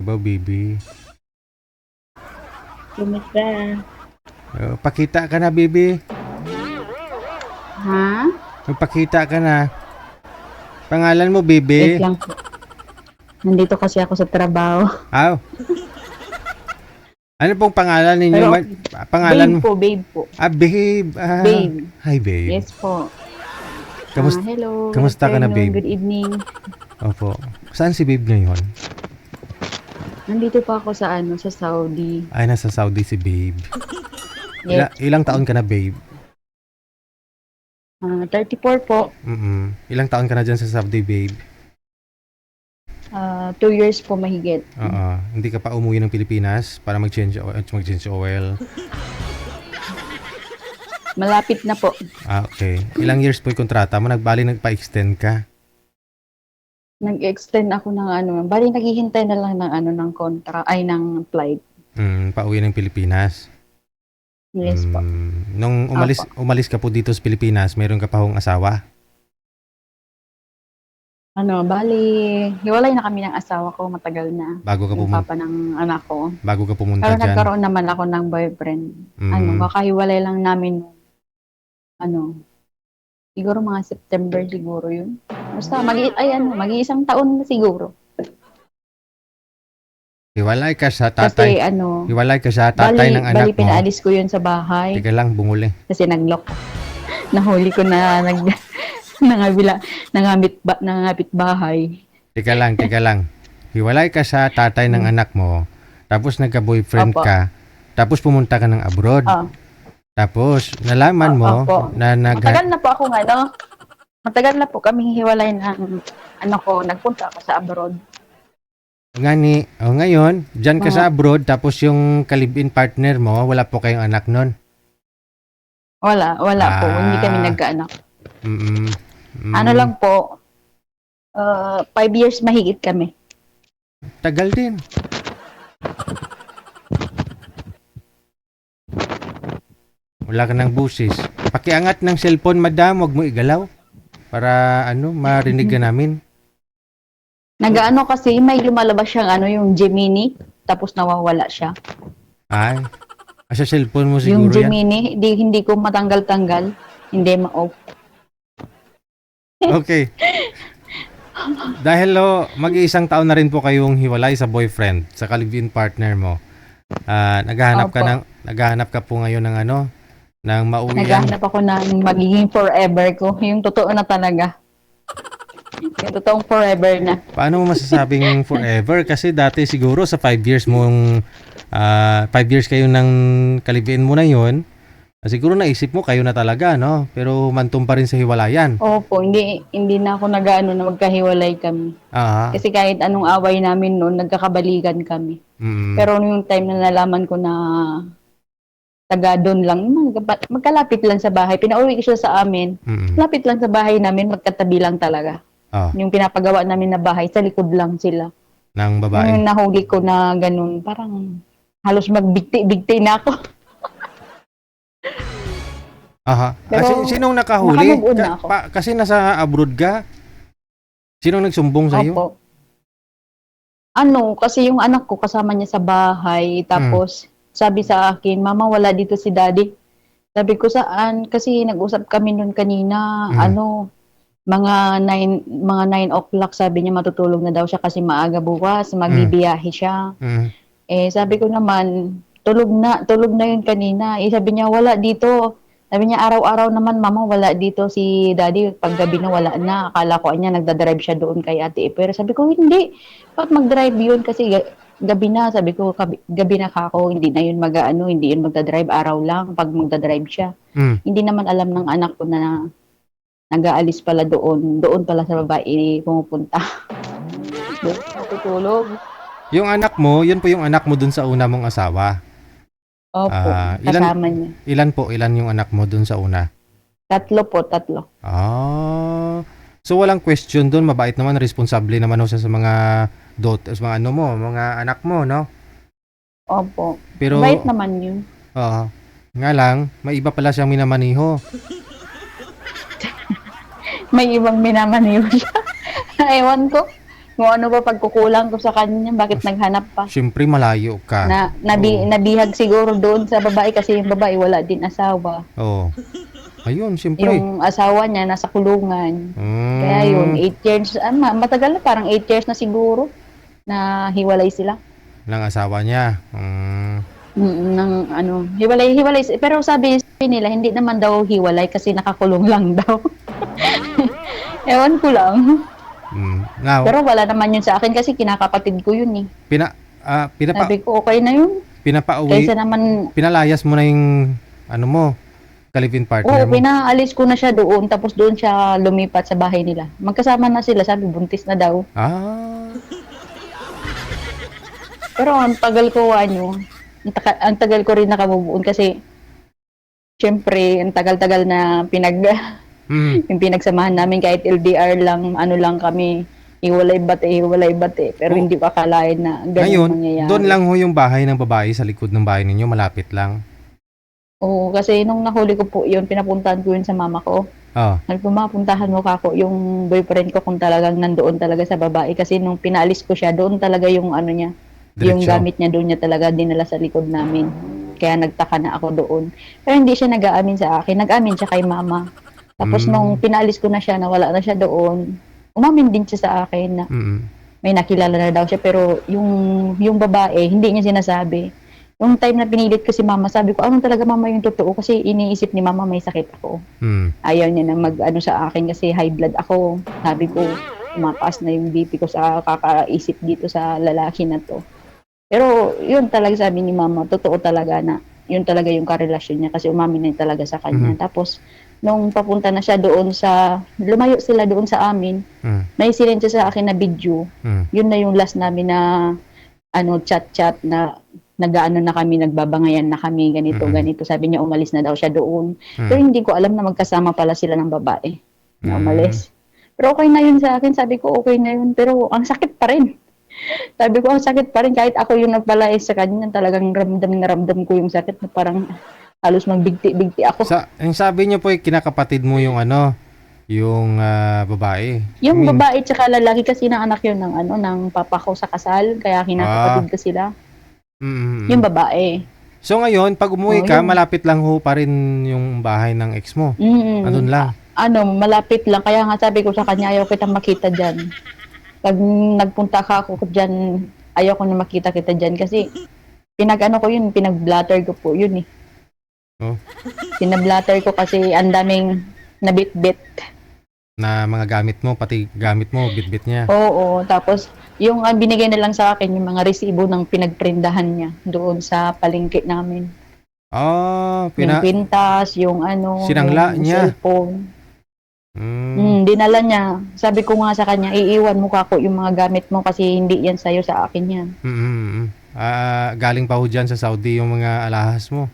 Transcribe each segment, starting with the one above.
Diba, baby? Kumusta? Pakita ka na, baby. Ha? Magpakita ka na. Pangalan mo, baby? Wait lang po. Nandito kasi ako sa trabaho. Aw. Ano pong pangalan ninyo? Pero, Pangalan mo? Babe po. Babe. Babe. Hi, babe. Yes po. Hello. Kamusta ka na, babe? Good evening. Opo. Saan si babe ngayon? Nandito pa ako sa sa Saudi. Ay, nasa Saudi si babe. Yes. Ilang taon ka na, babe? 34 po. Ilang taon ka na dyan sa Saudi, babe? 2 years po mahigit. Oo. Hindi ka pa umuwi ng Pilipinas para mag-change oil? Malapit na po. Okay. Ilang years po yung kontrata mo? Nagpa-extend ka? Nag-extend ako ng bali naghihintay na lang ng ng ng flight. Pauwi ng Pilipinas? Yes po. Nung umalis ka po dito sa Pilipinas, meron ka pa hong asawa? Bali, hiwalay na kami ng asawa ko, matagal na. Bago ka Yung pumunta? papa ng anak ko. Bago ka pumunta Pero dyan? nagkaroon naman ako ng boyfriend. Kakahiwalay lang namin siguro mga September siguro yun. Basta mag-iisang taon na siguro. Hiwalay ka sa tatay. Kasi Hiwalay ka sa tatay ng anak bali mo. pinaalis ko yun sa bahay. Teka lang, bumuli. Kasi nag-lock. Nahuli ko na nangabit bahay. Teka lang. Hiwalay ka sa tatay ng anak mo. Tapos nagka-boyfriend Opo. ka. Tapos pumunta ka ng abroad. Tapos nalaman mo Opo. na Matagal na po ako matagal na po kaming hiwalay ng nagpunta ako sa abroad. ngayon, dyan ka sa abroad, tapos yung ka-live-in partner mo, wala po kayong anak nun? Wala po. Hindi kami nagkaanak. Lang po, 5 years mahigit kami. Tagal din. Wala ka ng busis. Pakiangat ng cellphone, madam, wag mo igalaw. Para marinig ka namin. Kasi may lumalabas siyang yung Gemini, tapos nawawala siya. Ay, sa cellphone mo siguro Yung Gemini, hindi ko matanggal-tanggal, hindi ma-off. Okay. Dahil mag-iisang taon na rin po kayong hiwalay sa boyfriend, sa ka-live-in partner mo. Naghahanap ka po ngayon ng ng mauwian. Naghahanap ako ng magiging forever ko, yung totoo na talaga. Yung totoong forever na. Paano mo masasabing forever? Kasi dati siguro sa 5 years mong 5 years kayo ng ka-live-in mo na yun, siguro naisip mo kayo na talaga, no? Pero mantong pa rin sa hiwalayan. Opo, hindi na ako na magkahiwalay kami. Kasi kahit anong away namin noon, nagkakabalikan kami. Pero yung time na nalaman ko na taga doon lang, magkalapit lang sa bahay. Pinauwi ko siya sa amin. Lapit lang sa bahay namin, magkatabi lang talaga. Yung pinapagawa namin na bahay, sa likod lang sila. Ng babae? Yung nahuli ko na ganun, parang halos magbigti na ako. Kasi sinong nakahuli? Ako. Kasi nasa abroad ka? Sinong nagsumbong sa iyo? Opo. Kasi yung anak ko kasama niya sa bahay, tapos sabi sa akin, "Mama, wala dito si Daddy." Sabi ko, "Saan?" Kasi nag-usap kami noon kanina, mga 9 o'clock, sabi niya matutulog na daw siya kasi maaga bukas, magbibiyahe siya. Sabi ko naman, tulog na yun kanina. Sabi niya, "Wala dito." Sabi niya, "Araw-araw naman, Mama, wala dito si Daddy. Paggabi na, wala na." Akala ko niya nagdadrive siya doon kay Ate Pero sabi ko, "Hindi. Bakit mag-drive yun? Kasi gabi na." Sabi ko, "Gabi na kako, hindi na yun hindi yun magdadrive. Araw lang pag magdadrive siya." Hindi naman alam ng anak ko na nag-aalis pala doon. Doon pala sa babae pumupunta. Doon natutulog. Yung anak mo, yun po yung anak mo dun sa una mong asawa? Opo, kasama niya. Ilan yung anak mo dun sa una? 3 po. So walang question dun, mabait naman, responsable naman siya sa mga daughters, mga mga anak mo, no? Opo. Pero mabait naman yun. Nga lang, may iba pala siyang minamaniho. May ibang minamaniho siya. Ewan ko. Kung ano pa pagkukulang ko sa kanya, bakit naghanap pa? Siyempre malayo ka. Nabihag siguro doon sa babae kasi yung babae wala din asawa. Oo. Ayun, siyempre. Yung asawa niya nasa kulungan. Kaya yun, 8 years, matagal na, parang 8 years na siguro na hiwalay sila. Ng asawa niya. Ng hiwalay. Pero sabi nila, hindi naman daw hiwalay kasi nakakulong lang daw. Ewan ko lang. Now, Pero wala naman yun sa akin kasi kinakapatid ko yun eh. Sabi ko, okay na yun. pinapauwi, Kaysa naman, pinalayas mo na yung ano mo, kalibin partner mo. pinaalis ko na siya doon, tapos doon siya lumipat sa bahay nila. Magkasama na sila, sabi, buntis na daw. Pero ang tagal ko, ang tagal ko rin nakamubuon kasi, syempre, ang tagal-tagal na yung pinagsamahan namin kahit LDR lang, ano lang kami, hiwalay bate. Pero hindi ko akalain na ganyan Ngayon, mangyayari. doon lang ho yung bahay ng babae sa likod ng bahay ninyo, malapit lang. Oo, kasi nung nahuli ko po yun, pinapuntahan ko yun sa mama ko. Nagpumapuntahan mo kako yung boyfriend ko kung talagang nandoon talaga sa babae. Kasi nung pinaalis ko siya, doon talaga yung ano niya, yung Diretso. gamit niya doon niya talaga dinala sa likod namin. Kaya nagtaka na ako doon. Pero hindi siya nag-aamin sa akin. Nag-aamin siya kay mama. Tapos nung pinaalis ko na siya, nawala na siya doon, umamin din siya sa akin na may nakilala na daw siya. Pero yung babae, hindi niya sinasabi. Yung time na pinilit ko si mama, sabi ko, anong talaga mama yung totoo? Kasi iniisip ni mama may sakit ako. Ayaw niya na mag-ano sa akin kasi high blood ako. Sabi ko, tumapaas na yung BP ko sa kakaisip dito sa lalaki na to. Pero yun talaga sabi ni mama, totoo talaga na yun talaga yung karelasyon niya kasi umamin na talaga sa kanya. Tapos, nung papunta na siya doon lumayo sila doon sa amin, may sinend siya sa akin na video. Yun na yung last namin na chat-chat na nag-aano na kami, nagbabangayan na kami, ganito. Sabi niya umalis na daw siya doon. Pero hindi ko alam na magkasama pala sila ng babae na umalis. Pero okay na yun sa akin, sabi ko okay na yun. Pero ang sakit pa rin. Sabi ko ang sakit pa rin kahit ako yung nagpalais sa kanya, talagang ramdam ko yung sakit na parang halos magbigti-bigti ako. Yung sabi niyo po, kinakapatid mo yung yung babae. Yung babae tsaka lalaki kasi ng anak yun ng papa ko sa kasal, kaya kinakapatid ko sila. Yung babae. So ngayon, pag umuwi ka, malapit lang ho pa rin yung bahay ng ex mo. Andun lang. Malapit lang. Kaya nga sabi ko sa kanya, ayaw kitang makita dyan. Pag nagpunta ka ako dyan, ayaw ko na makita kita dyan. Kasi pinag-blatter ko po yun eh. Pinablatter ko kasi ang daming nabit-bit. Na mga gamit mo, pati gamit mo, bit-bit niya. Oo, tapos yung binigay na lang sa akin, yung mga resibo ng pinagprindahan niya doon sa palengke namin. Yung pintas, yung sinangla yung niya. Cellphone. Dinala niya. Sabi ko nga sa kanya, iiwan mo kako yung mga gamit mo kasi hindi yan sa'yo, sa akin yan. Galing pa ho dyan sa Saudi yung mga alahas mo.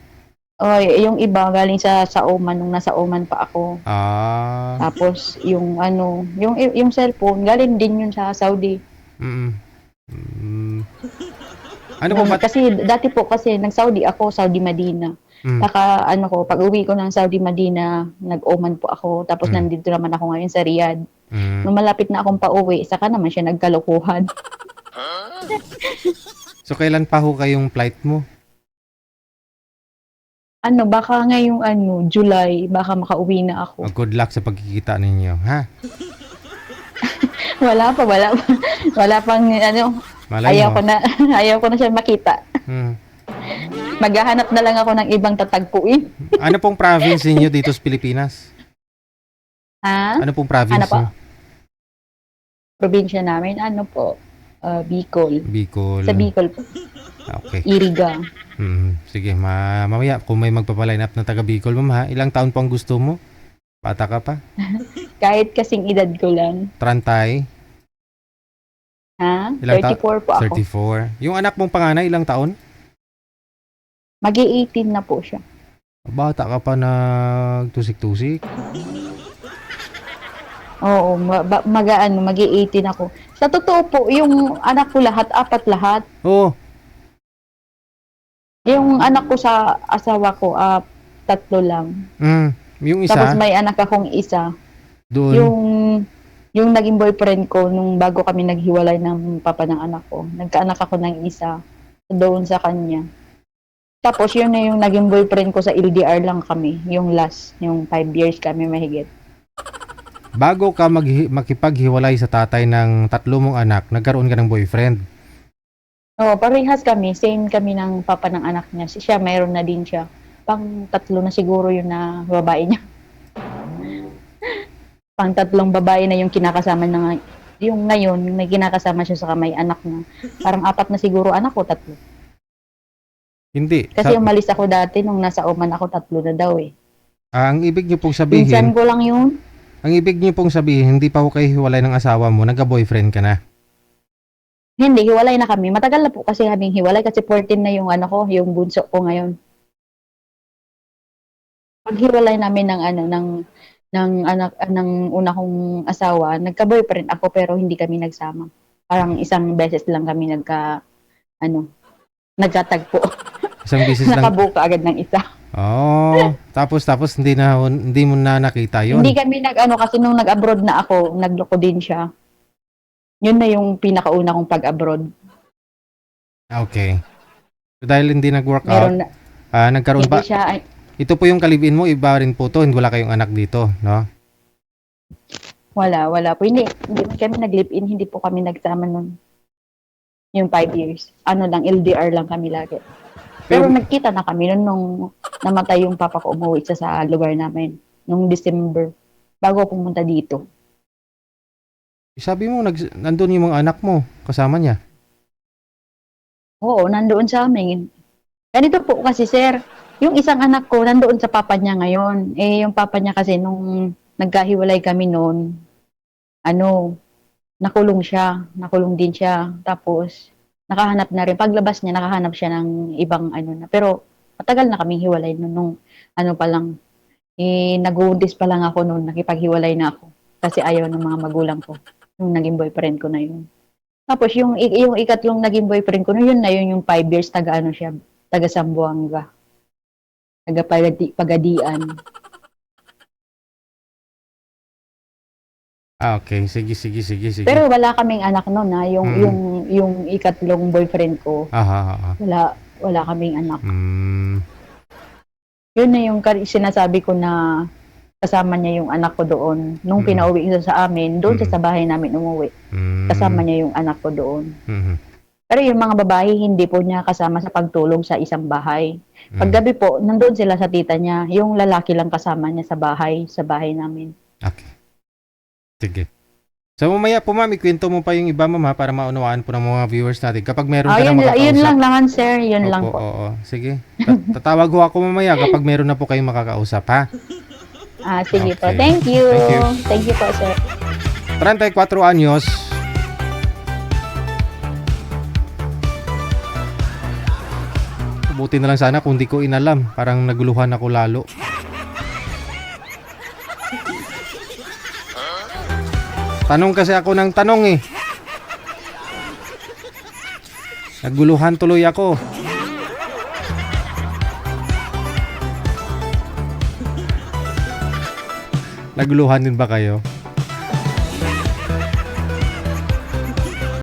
Yung iba galing sa Oman, nung nasa Oman pa ako. Tapos yung yung cellphone galing din yun sa Saudi. Ano po ba? Kasi dati po kasi nag-Saudi ako, Saudi Medina. Saka pag uwi ko ng Saudi Medina, nag-Oman po ako. Tapos nandito naman ako ngayon sa Riyadh. Nung malapit na akong pauwi, saka naman siya nagkalokohan. So kailan pa ho kayong flight mo? Baka ngayong July, baka makauwi na ako. Good luck sa pagkikita ninyo, ha? Wala pang Malay ayaw mo. ayaw ko na siya makita. Maghahanap na lang ako ng ibang tatagpuin. Ano pong province niyo dito sa Pilipinas? Ha? Ano pong province Ano po? niyo? Probinsya namin, Bicol. Bicol. Sa Bicol po. Okay. Iriga. Sige, mamaya kung may magpapaline up na taga Bicol, ma'am ha, ilang taon pang gusto mo? Bata ka pa? Kahit kasing edad ko lang. Trantay? Ha? Ilang 34 po ako. 34. Yung anak mong panganay, ilang taon? Magi-18 na po siya. Bata ka pa nagtusik-tusik? Oo, magi-18 ako. Sa totoo po, yung anak ko apat lahat. Oo. Yung anak ko sa asawa ko, 3 lang. Yung isa? Tapos may anak akong isa. Doon? yung naging boyfriend ko nung bago kami naghiwalay ng papa ng anak ko. Nagkaanak ako ng isa doon sa kanya. Tapos yun na yung naging boyfriend ko sa LDR lang kami, yung last, yung 5 years kami mahigit. Bago ka makipaghiwalay sa tatay ng 3 mong anak, nagkaroon ka ng boyfriend. Oo, parehas kami, same kami ng papa ng anak niya. Siya, mayroon na din siya. Pang 3 na siguro yun na babae niya. Pang 3 babae na yung kinakasama na yung ngayon, may kinakasama siya sa may anak na. Parang 4 na siguro anak ko, 3. Hindi. Kasi umalis ako dati nung nasa Oman ako, 3 na daw eh. Ang ibig niyo pong Pinsan sabihin, ko lang yun. ang ibig niyo pong sabihin, hindi pa ako kayo hiwalay ng asawa mo, nagka-boyfriend ka na. Hindi, hiwalay na kami. Matagal na po kasi kaming hiwalay kasi 14 na yung ano ko, yung bunso ko ngayon. Paghiwalay namin ng anak ng una kong asawa, nagka-boyfriend ako pero hindi kami nagsama. Parang isang beses lang kami nagkatagpo. Isang bisis lang. Nakabuka agad ng isa. Oh, tapos hindi mo na nakita 'yon. Hindi kami kasi nung nag-abroad na ako, nagloko din siya. Yun na yung pinakauna kong pag-abroad. Okay. So, dahil hindi nag-work out, Meron na, nagkaroon hindi pa. siya, Ito po yung kalibin mo, iba rin po to, hindi wala kayong anak dito, no? wala po. Hindi kami nag-live-in, hindi po kami nagsama nun. Yung 5 years. LDR lang kami lagi. Pero nagkita na kami nun nung namatay yung papa ko, umuwi siya sa lugar namin. Nung December, bago pumunta dito. Sabi mo, nandun yung mga anak mo, kasama niya. Oo, nandoon sa amin. Ganito po kasi sir, yung isang anak ko nandoon sa papa niya ngayon. Yung papa niya kasi nung nagkahiwalay kami noon, nakulong siya, nakulong din siya. Tapos nakahanap na rin, paglabas niya nakahanap siya ng ibang na. Pero matagal na kaming hiwalay nung pa lang. Nag-uuntis pa lang ako noon, nakipaghiwalay na ako. Kasi ayaw ng mga magulang ko, yung naging boyfriend ko na yun. Tapos yung ikatlong naging boyfriend ko, yun na yun yung 5 years taga Zamboanga. Taga Pagadian. Okay, sige. Pero wala kaming anak noon yung ikatlong boyfriend ko. Aha. Wala kaming anak. Mm. Yun na yung sinasabi ko na kasama niya yung anak ko doon. Nung pinauwi siya sa amin, doon siya sa bahay namin umuwi. Kasama niya yung anak ko doon. Pero yung mga babae, hindi po niya kasama sa pagtulong sa isang bahay. Paggabi po, nandun sila sa tita niya. Yung lalaki lang kasama niya sa bahay namin. Okay. Sige. So mamaya po ma'am, ikwento mo pa yung iba ma'am ha, para maunawaan po ng mga viewers natin. Kapag meron ka na makakausap. Yun lang naman sir, yun Opo, lang po. Oo. Sige. Tatawag ho ako mamaya kapag meron na po kayong makakausap ha. Sige po. Okay. Thank you. Thank you. Thank you po sir. 34 anyos. Buti na lang sana kung di ko inalam. Parang naguluhan ako lalo. Tanong kasi ako ng tanong eh. Naguluhan tuloy ako. Naguluhan din ba kayo?